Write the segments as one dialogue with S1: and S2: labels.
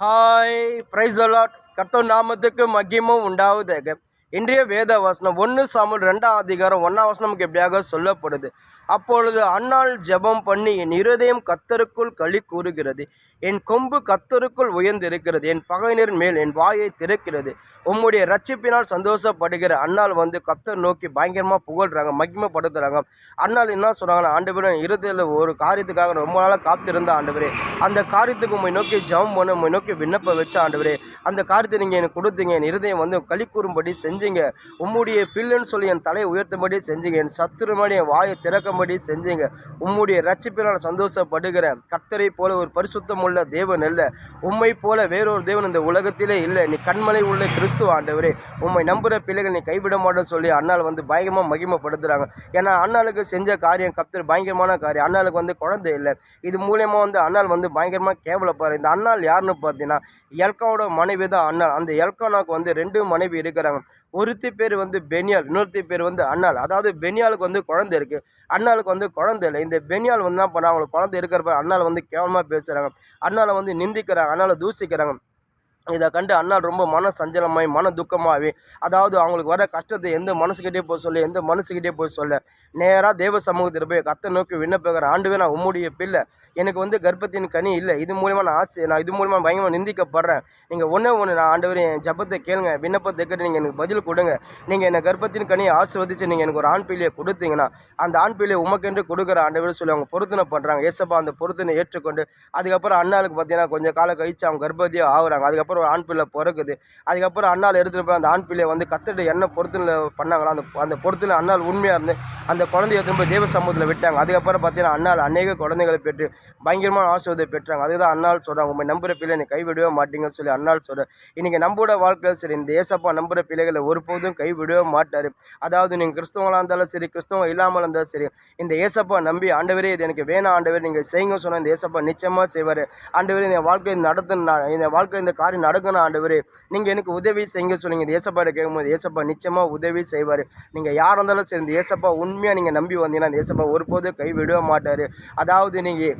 S1: Hi price allot கர்த்தர் நாமத்துக்கு மகிமும் உண்டாவதாக. இன்றைய வேத வசனம் 1 சாமுவேல் 2ஆம் அதிகாரம் 1ஆம் வசனம் நமக்கு எப்படியாக சொல்லப்படுது. அப்பொழுது அன்னாள் ஜெபம் பண்ணி, என் இருதயம் கர்த்தருக்குள் களி கூறுகிறது, என் கொம்பு கர்த்தருக்குள் உயர்ந்திருக்கிறது, என் பகையினர் மேல் என் வாயை திறக்கிறது, உம்முடைய ரட்சிப்பினால் சந்தோஷப்படுகிற அன்னாள் கர்த்தர் நோக்கி பயங்கரமாக புகழ்கிறாங்க, மகிமைப்படுத்துகிறாங்க. அன்னாள் என்ன சொல்கிறாங்கன்னா, ஆண்டவரே இருதயத்தில் ஒரு காரியத்துக்காக ரொம்ப நாளாக காத்திருந்த ஆண்டவரே, அந்த காரியத்துக்கு உண்மை நோக்கி ஜெபம் பண்ண உண்மை நோக்கி விண்ணப்ப வச்ச ஆண்டவரே, அந்த காரியத்தை நீங்கள் எனக்கு கொடுத்தீங்க, என் இருதயம் களி கூறும்படி செஞ்சீங்க, உம்முடைய பிள்ளைன்னு சொல்லி என் தலையை உயர்த்தும்படி செஞ்சீங்க, என் சத்துருமடி என் வாயை திறக்கும்படி செஞ்சீங்க, உம்முடைய ரட்சிப்பினால் சந்தோஷப்படுகிற கர்த்தரை போல ஒரு பரிசுத்தம் உள்ள தேவன் அல்ல, உம்மை போல வேறொரு தேவன் இந்த உலகத்திலே இல்லை, நீ கண்மலை உள்ள கிறிஸ்துவ ஆண்டவரே, உம்மை நம்புகிற பிள்ளைகள் நீ கைவிட மாட்டேன்னு சொல்லி அண்ணாள் பயங்கரமாக மகிமைப்படுத்துகிறாங்க. ஏன்னா அண்ணாளுக்கு செஞ்ச காரியம் கர்த்தர் பயங்கரமான காரியம். அண்ணாளுக்கு குழந்தை இல்லை, இது மூலயமா அண்ணாள் பயங்கரமாக கேவலப்பாரு. இந்த அண்ணாள் யாருன்னு பார்த்தீங்கன்னா எல்காவோட மனைவி தான் அண்ணாள். அந்த எல்கானாவுக்கு 2 மனைவி இருக்கிறாங்க. ஒருத்தி பேர் பெனியால், இன்னொருத்தி பேர் அண்ணாள். அதாவது பெனியாளுக்கு குழந்தை இருக்குது, அண்ணாளுக்கு குழந்தை இல்லை. இந்த பெனியால் என்ன பண்ணால் அவங்களுக்கு குழந்தை இருக்கிறப்ப அண்ணாள் கேவலமாக பேசுகிறாங்க, அண்ணாளை நிந்திக்கிறாங்க, அண்ணாளை தூசிக்கிறாங்க. இதை கண்டு அண்ணாள் ரொம்ப மன சஞ்சலமாகி மன துக்கமாகவே, அதாவது அவங்களுக்கு வர கஷ்டத்தை எந்த மனசுக்கிட்டே போய் சொல்ல, எந்த மனசுக்கிட்டே போய் சொல்ல, நேராக தேவ சமூகத்தில் போய் கர்த்தரை நோக்கி விண்ணப்பிக்கிறேன். ஆண்டவே, நான் உம்முடைய பிள்ளை, எனக்கு கர்ப்பத்தின் கனி இல்லை, இது மூலிமா நான் இது மூலிமா பயங்கரமாக நிந்திக்கப்படுறேன். நீங்கள் ஒன்று நான் ஆண்டவர் என் ஜபத்தை கேளுங்க, விண்ணப்பத்தை கேட்டு நீங்கள் எனக்கு பதில் கொடுங்க. நீங்கள் என்னை கர்ப்பத்தின் கனியை ஆசீர்வதித்து நீங்கள் எனக்கு ஒரு ஆண் பிள்ளையை கொடுத்தீங்கன்னா அந்த ஆண் பிள்ளையை உமக்கென்று கொடுக்குற ஆண்டவர் சொல்லி அவங்க பொருத்தனை பண்ணுறாங்க. ஏசப்பா அந்த பொருத்தனை ஏற்றுக்கொண்டு அதுக்கப்புறம் அண்ணாளுக்கு பார்த்தீங்கன்னா கொஞ்சம் காலம் கழிச்சு அவங்க கர்ப்பவதியாக ஆகுறாங்க. அதுக்கப்புறம் ஒரு ஆண் பிள்ளை பிறகுது. அதுக்கப்புறம் அண்ணாள் எடுத்துகிட்டு போய் அந்த ஆண் பிள்ளையை கத்துட்டு என்ன பொருத்தனை பண்ணாங்களோ அந்த பொருத்தனை அண்ணாள் உண்மையாக இருந்து அந்த குழந்தைய எடுத்துகிட்டு போய் தேவ சமூகத்தில் விட்டாங்க. அதுக்கப்புறம் பார்த்தீங்கன்னா அண்ணாள் அநேக குழந்தைகளை பெற்று பயங்கரமான ஆசீர்வாதத்தை பெற்றாங்க. அதுதான் அண்ணாள் சொல்கிறாங்க, உண்மை நம்புகிற பிள்ளை நீ கைவிடவே மாட்டீங்கன்னு சொல்லி அண்ணாள் சொல்கிறார். இன்றைக்கி நம்மளோட வாழ்க்கையில் சரி, இந்த ஏசப்பா நம்புகிற பிள்ளைகளை ஒருபோதும் கைவிடவே மாட்டார். அதாவது நீங்கள் கிறிஸ்தவங்களாக இருந்தாலும் சரி, கிறிஸ்தவம் இல்லாமல் இருந்தாலும் சரி, இந்த ஏசப்பா நம்பி ஆண்டவரே இது எனக்கு வேணாம் ஆண்டவர் நீங்கள் செய்யுங்க சொன்னால் இந்த ஏசப்பா நிச்சயமாக செய்வார். ஆண்டவரே இந்த வாழ்க்கையை இந்த வாழ்க்கையில் இந்த காரியம் நடக்கணும் ஆண்டவரே, நீங்கள் எனக்கு உதவி செய்யுங்க சொன்னீங்க. இந்த ஏசப்பாட்ட கேட்கும்போது ஏசப்பா நிச்சயமாக உதவி செய்வார். நீங்கள் யார் இருந்தாலும் சரி, இந்த ஏசப்பா உண்மையாக நீங்கள் நம்பி வந்தீங்கன்னா இந்த ஏசப்பா ஒருபோதும் கைவிடவே மாட்டார். அதாவது நீங்கள்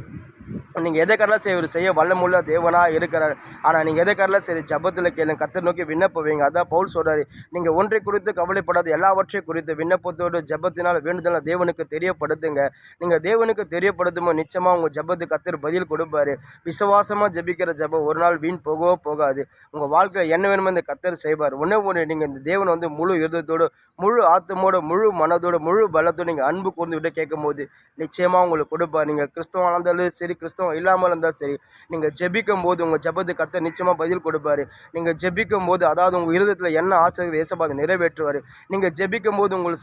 S1: எதை கரலாம் செய்ய வல்லமுள்ள தேவனாக இருக்கிறார். ஆனால் நீங்கள் எதை கரலாம் சரி, ஜபத்தில் கேளுங்க, கர்த்தர் நோக்கி விண்ணப்பவீங்க. அதான் பவுல் சொல்கிறாரு, நீங்கள் ஒன்றை குறித்து கவலைப்படாத, எல்லாவற்றையும் குறித்து விண்ணப்பத்தோடு ஜபத்தினால் வேண்டுதலாக தேவனுக்கு தெரியப்படுத்துங்க. நீங்கள் தேவனுக்கு தெரியப்படுத்தும்போது நிச்சயமாக உங்கள் ஜபத்துக்கு கர்த்தர் பதில் கொடுப்பாரு. விசுவாசமாக ஜபிக்கிற ஜபம் ஒரு நாள் வீண் போகாது. உங்கள் வாழ்க்கையில் என்ன வேணுமோ இந்த கர்த்தர் செய்வார். ஒன்று நீங்கள் இந்த தேவன் முழு இருதயத்தோடு, முழு ஆத்மோடு, முழு மனதோடு, முழு பலத்தோடு நீங்கள் அன்பு கூர்ந்து விட்டு கேட்கும் போது நிச்சயமாக உங்களுக்கு கொடுப்பார். நீங்கள் கிறிஸ்தவம் இருந்தாலும் சரி, கிறிஸ்தவம் இல்லாமல் இருந்தால் சரி, நீங்கள் ஜெபிக்கும் போது உங்கள் ஜெபத்துக்கு கர்த்தர் நிச்சயமாக பதில் கொடுப்பாரு. நீங்கள் ஜெபிக்கும் போது, அதாவது உங்கள் இருதயத்தில் என்ன ஆசை ஏசப்பா அதை நிறைவேற்றுவார். நீங்கள் ஜெபிக்கும் போது உங்கள்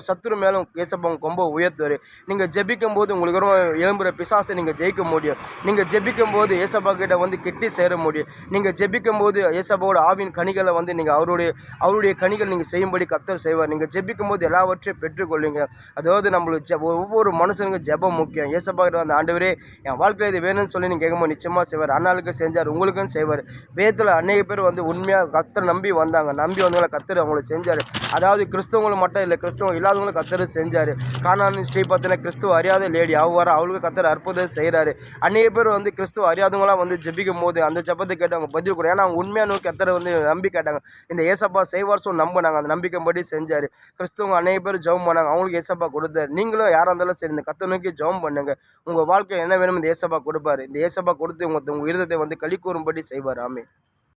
S1: சத்துரு மேலே ஏசப்பா உங்கள் கொம்பை உயர்த்துவார். நீங்கள் ஜெபிக்கும் போது உங்களுக்கு எழும்புகிற பிசாசை நீங்கள் ஜெயிக்க முடியும். நீங்கள் ஜெபிக்கும் போது ஏசப்பா கிட்ட கெட்டி சேர முடியும். நீங்கள் ஜெபிக்கும் போது ஏசப்பாவோட ஆவின் கனிகளை நீங்கள் அவருடைய கனிகள் நீங்கள் செய்யும்படி கர்த்தர் செய்வார். நீங்கள் ஜெபிக்கும் போது எல்லாவற்றையும் பெற்றுக்கொள்ளுங்க. அதாவது நம்மளுக்கு ஒவ்வொரு மனுஷனுக்கும் ஜெபம் முக்கியம். ஏசப்பா கிட்ட ஆண்டவரே என் வாழ்க்கையில் இது வேணும்னு சொல்லி நீங்கள் கேட்கும்போது நிச்சயமாக செய்வார். அண்ணாளுக்கு செஞ்சார், உங்களுக்கும் செய்வார். வேதத்தில் அநேக பேர் உண்மையாக கர்த்தரை நம்பி வந்தவங்களை கர்த்தர் அவங்களுக்கு செஞ்சார். அதாவது கிறிஸ்தவங்களும் மட்டும் இல்லை, கிறிஸ்தவம் இல்லாதவங்களும் கர்த்தர் செஞ்சார். கானான் ஸ்ரீ பார்த்தீங்கன்னா கிறிஸ்துவ அறியாத லேடி அவளுக்கு கர்த்தர் அற்புதம் செய்கிறாரு. அநேக பேர் கிறிஸ்துவ அறியாதவங்களாம் ஜெபிக்கும் போது அந்த ஜெபத்தை கேட்டு அவங்க பதில் கொடுக்கும். ஏன்னா அவங்க உண்மையான கர்த்தரை நம்பி கேட்டாங்க. இந்த ஏசப்பா செய்வார் சொல்லி நம்பினாங்க, அந்த நம்பிக்கைப்படி செஞ்சார். கிறிஸ்தவங்க அநேக பேர் ஜெபம் பண்ணாங்க, அவங்களுக்கு ஏசப்பா கொடுத்தாரு. நீங்களும் யாராக இருந்தாலும் சரி, இந்த கர்த்தரை நோக்கி ஜெபம் பண்ணுங்க. உங்கள் வாழ்க்கை என்ன வேணும் இந்த ஏசப்பா கொடுப்பாரு. இந்த ஏசப்பா கொடுத்து உங்கள் இருதயத்தை களி கூறும்படி செய்வார். ஆமென்.